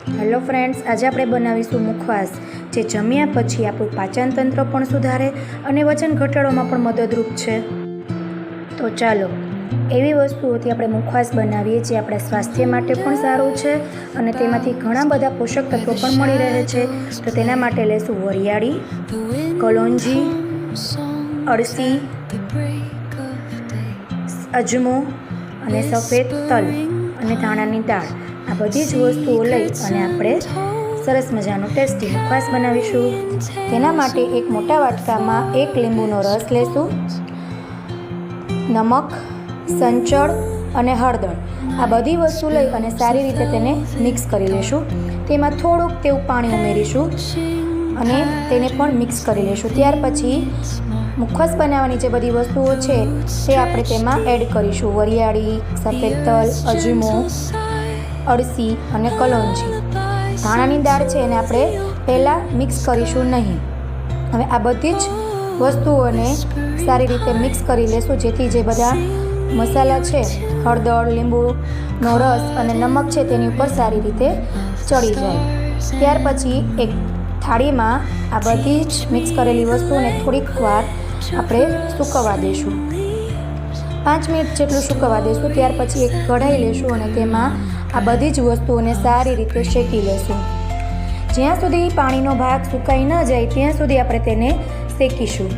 Hello friends, આજે આપણે બનાવીશું મુખવાસ, જે જમ્યા પછી આપણું પાચન તંત્ર પણ સુધારે અને વજન ઘટાડવામાં પણ મદદરૂપ છે. તો ચાલો એવી વસ્તુઓથી આપણે મુખવાસ બનાવીએ જે આપણા સ્વાસ્થ્ય માટે પણ સારું છે અને તેમાંથી ઘણા બધા પોષક તત્વો પણ મળી રહે છે. તો તેના માટે લઈશું વરિયાળી, કલોંજી, અળસી, અજમો અને સફેદ તલ અને ધાણાની દાળ. આ બધી જ વસ્તુઓ લઈ અને આપણે સરસ મજાનો ટેસ્ટી મુખવાસ બનાવીશું. તેના માટે એક મોટા વાટકામાં 1 લીંબુનો રસ લેશું, નમક, સંચળ અને હળદર આ બધી વસ્તુ લઈ અને સારી રીતે તેને મિક્સ કરી લઈશું. તેમાં થોડુંક તેવું પાણી ઉમેરીશું અને તેને પણ મિક્સ કરી લઈશું. ત્યાર પછી મુખવાસ બનાવવાની જે બધી વસ્તુઓ છે તે આપણે તેમાં એડ કરીશું. વરિયાળી, સફેદ તલ, અજમો, અળસી અને કલોંજી. ધાણાની દાળ છે એને આપણે પહેલાં મિક્સ કરીશું નહીં. હવે આ બધી જ વસ્તુઓને સારી રીતે મિક્સ કરી લેશું, જેથી જે બધા મસાલા છે, હળદર, લીંબુનો રસ અને નમક છે તેની ઉપર સારી રીતે ચડી જાય. ત્યાર પછી એક થાળીમાં આ બધી જ મિક્સ કરેલી વસ્તુને થોડીક વાર આપણે સૂકવવા દઈશું. 5 મિનિટ જેટલું સૂકવવા દઈશું. ત્યાર પછી એક કઢાઈ લેશું અને તેમાં આ બધી જ વસ્તુઓને સારી રીતે શેકી લેશું. જ્યાં સુધી પાણીનો ભાગ સુકાઈ ન જાય ત્યાં સુધી આપણે તેને શેકીશું.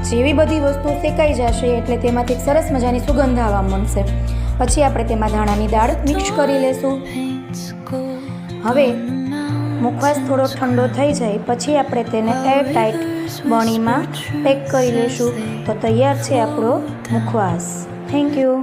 જેવી બધી વસ્તુ શેકાઈ જશે એટલે તેમાંથી સરસ મજાની સુગંધ આવવા માંડશે. પછી આપણે તેમાં ધાણાની દાળ મિક્સ કરી લેશું. હવે મુખવાસ થોડો ઠંડો થઈ જાય પછી આપણે તેને એરટાઈટ બરણીમાં પેક કરી લઈશું. તો તૈયાર છે આપણો મુખવાસ. Thank you.